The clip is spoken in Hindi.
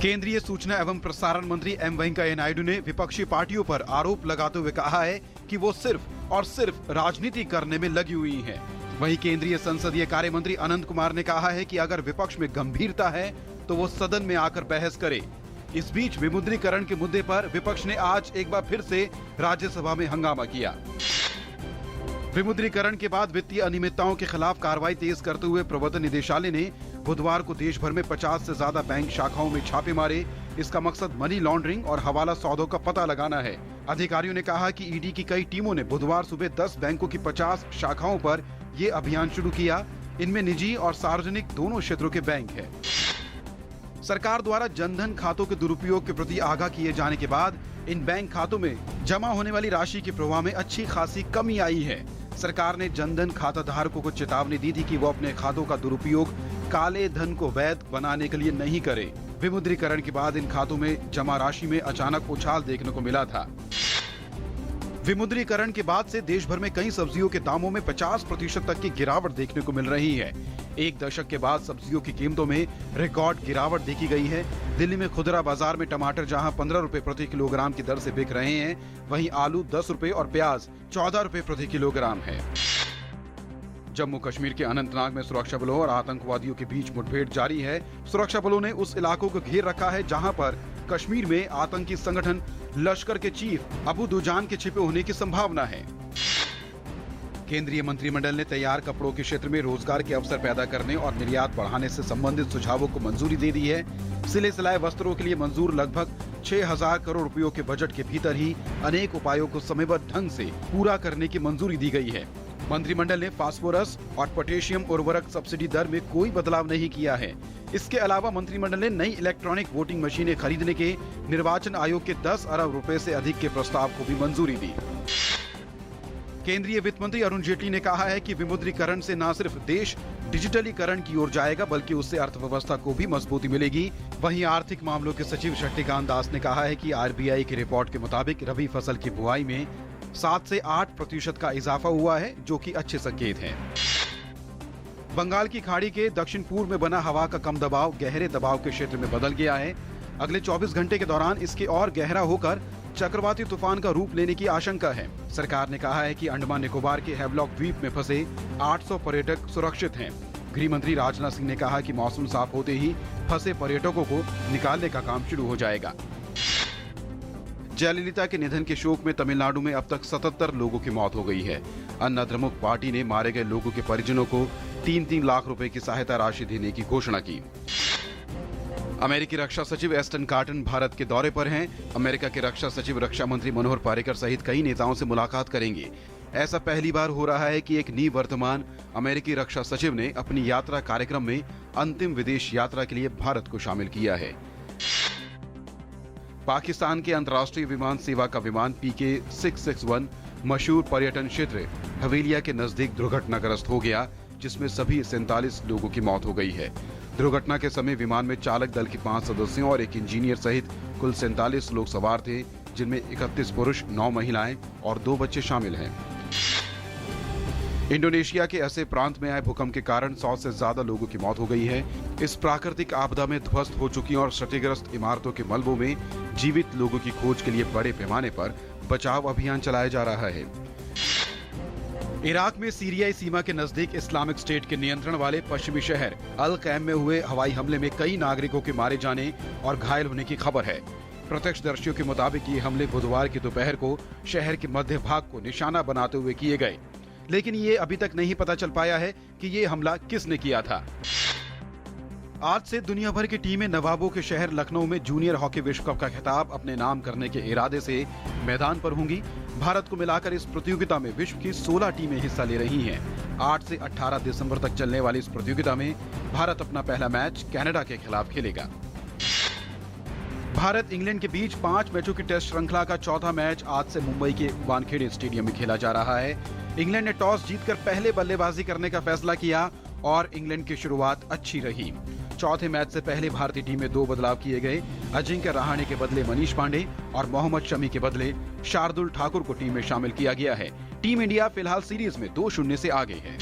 केंद्रीय सूचना एवं प्रसारण मंत्री एम वेंकैया नायडू ने विपक्षी पार्टियों पर आरोप लगाते हुए कहा है कि वो सिर्फ और सिर्फ राजनीति करने में लगी हुई हैं। वहीं केंद्रीय संसदीय कार्य मंत्री अनंत कुमार ने कहा है कि अगर विपक्ष में गंभीरता है तो वो सदन में आकर बहस करे। इस बीच विमुद्रीकरण के मुद्दे पर विपक्ष ने आज एक बार फिर से राज्यसभा में हंगामा किया। विमुद्रीकरण के बाद वित्तीय अनियमितताओं के खिलाफ कार्रवाई तेज करते हुए प्रवर्तन निदेशालय ने बुधवार को देश भर में 50 से ज्यादा बैंक शाखाओं में छापे मारे। इसका मकसद मनी लॉन्ड्रिंग और हवाला सौदों का पता लगाना है। अधिकारियों ने कहा कि ईडी की कई टीमों ने बुधवार सुबह 10 बैंकों की 50 शाखाओं पर ये अभियान शुरू किया। इनमें निजी और सार्वजनिक दोनों क्षेत्रों के बैंक हैं। सरकार द्वारा जनधन खातों के दुरुपयोग के प्रति आगाह किए जाने के बाद इन बैंक खातों में जमा होने वाली राशि के प्रवाह में अच्छी खासी कमी आई है। सरकार ने जनधन खाता धारकों को चेतावनी दी थी कि वो अपने खातों का दुरुपयोग काले धन को वैध बनाने के लिए नहीं करे। विमुद्रीकरण के बाद इन खातों में जमा राशि में अचानक उछाल देखने को मिला था। विमुद्रीकरण के बाद से देश भर में कई सब्जियों के दामों में 50% तक की गिरावट देखने को मिल रही है। एक दशक के बाद सब्जियों की कीमतों में रिकॉर्ड गिरावट देखी गई है। दिल्ली में खुदरा बाजार में टमाटर जहां 15 रुपए प्रति किलोग्राम की दर से बिक रहे हैं, वहीं आलू 10 रुपए और प्याज 14 रुपए प्रति किलोग्राम है। जम्मू कश्मीर के अनंतनाग में सुरक्षा बलों और आतंकवादियों के बीच मुठभेड़ जारी है। सुरक्षा बलों ने उस इलाकों को घेर रखा है जहां पर कश्मीर में आतंकी संगठन लश्कर के चीफ अबू दुजान के छिपे होने की संभावना है। केंद्रीय मंत्रिमंडल ने तैयार कपड़ों के क्षेत्र में रोजगार के अवसर पैदा करने और निर्यात बढ़ाने से संबंधित सुझावों को मंजूरी दे दी है। सिले सिलाए वस्त्रों के लिए मंजूर लगभग 6,000 करोड़ रुपयों के बजट के भीतर ही अनेक उपायों को समयबद्ध ढंग से पूरा करने की मंजूरी दी गई है। मंत्रिमंडल ने फास्फोरस और पोटेशियम उर्वरक सब्सिडी दर में कोई बदलाव नहीं किया है। इसके अलावा मंत्रिमंडल ने नई इलेक्ट्रॉनिक वोटिंग मशीनें खरीदने के निर्वाचन आयोग के 10 अरब रुपए से अधिक के प्रस्ताव को भी मंजूरी दी। केंद्रीय वित्त मंत्री अरुण जेटली ने कहा है कि विमुद्रीकरण से न सिर्फ देश डिजिटलीकरण की ओर जाएगा बल्कि उससे अर्थव्यवस्था को भी मजबूती मिलेगी। वहीं आर्थिक मामलों के सचिव शक्तिकांत दास ने कहा है कि आरबीआई की रिपोर्ट के मुताबिक रबी फसल की बुआई में 7 से 8% का इजाफा हुआ है, जो कि अच्छे संकेत हैं। बंगाल की खाड़ी के दक्षिण पूर्व में बना हवा का कम दबाव गहरे दबाव के क्षेत्र में बदल गया है। अगले 24 घंटे के दौरान इसके और गहरा होकर चक्रवाती तूफान का रूप लेने की आशंका है। सरकार ने कहा है कि अंडमान निकोबार के हैवलॉक द्वीप में फंसे 800 पर्यटक सुरक्षित हैं। गृह मंत्री राजनाथ सिंह ने कहा कि मौसम साफ होते ही फंसे पर्यटकों को निकालने का काम शुरू हो जाएगा। जयललिता के निधन के शोक में तमिलनाडु में अब तक 77 लोगों की मौत हो गई है। अन्ना द्रमुक पार्टी ने मारे गए लोगों के परिजनों को 3-3 लाख रुपए की सहायता राशि देने की घोषणा की। अमेरिकी रक्षा सचिव एस्टन कार्टन भारत के दौरे पर हैं। अमेरिका के रक्षा सचिव रक्षा मंत्री मनोहर पर्रिकर सहित कई नेताओं से मुलाकात करेंगे। ऐसा पहली बार हो रहा है कि एक निवर्तमान अमेरिकी रक्षा सचिव ने अपनी यात्रा कार्यक्रम में अंतिम विदेश यात्रा के लिए भारत को शामिल किया है। पाकिस्तान के अंतर्राष्ट्रीय विमान सेवा का विमान PK-661 मशहूर पर्यटन क्षेत्र हवेलिया के नजदीक दुर्घटनाग्रस्त हो गया, जिसमें सभी 47 लोगों की मौत हो गई है। दुर्घटना के समय विमान में चालक दल के 5 सदस्यों और एक इंजीनियर सहित कुल 47 लोग सवार थे, जिनमें 31 पुरुष, 9 महिलाएं और 2 बच्चे शामिल हैं। इंडोनेशिया के ऐसे प्रांत में आए भूकंप के कारण 100 से ज्यादा लोगों की मौत हो गई है। इस प्राकृतिक आपदा में ध्वस्त हो चुकी और क्षतिग्रस्त इमारतों के मलबों में जीवित लोगों की खोज के लिए बड़े पैमाने पर बचाव अभियान चलाया जा रहा है। इराक में सीरियाई सीमा के नजदीक इस्लामिक स्टेट के नियंत्रण वाले पश्चिमी शहर अल कैम में हुए हवाई हमले में कई नागरिकों के मारे जाने और घायल होने की खबर है। प्रत्यक्षदर्शियों के मुताबिक ये हमले बुधवार की दोपहर को शहर के मध्य भाग को निशाना बनाते हुए किए गए, लेकिन ये अभी तक नहीं पता चल पाया है कि ये हमला किसने किया था। आज से दुनिया भर की टीमें नवाबों के शहर लखनऊ में जूनियर हॉकी विश्व कप का खिताब अपने नाम करने के इरादे से मैदान पर होंगी। भारत को मिलाकर इस प्रतियोगिता में विश्व की 16 टीमें हिस्सा ले रही हैं। 8 से 18 दिसंबर तक चलने वाली इस प्रतियोगिता में भारत अपना पहला मैच कनाडा के खिलाफ खेलेगा। भारत इंग्लैंड के बीच 5 मैचों की टेस्ट श्रृंखला का चौथा मैच आज से मुंबई के वानखेड़े स्टेडियम में खेला जा रहा है। इंग्लैंड ने टॉस जीतकर पहले बल्लेबाजी करने का फैसला किया और इंग्लैंड की शुरुआत अच्छी रही। चौथे मैच से पहले भारतीय टीम में 2 बदलाव किए गए। अजिंक्य रहाणे के बदले मनीष पांडे और मोहम्मद शमी के बदले शार्दुल ठाकुर को टीम में शामिल किया गया है। टीम इंडिया फिलहाल सीरीज में 2-0 से आगे है।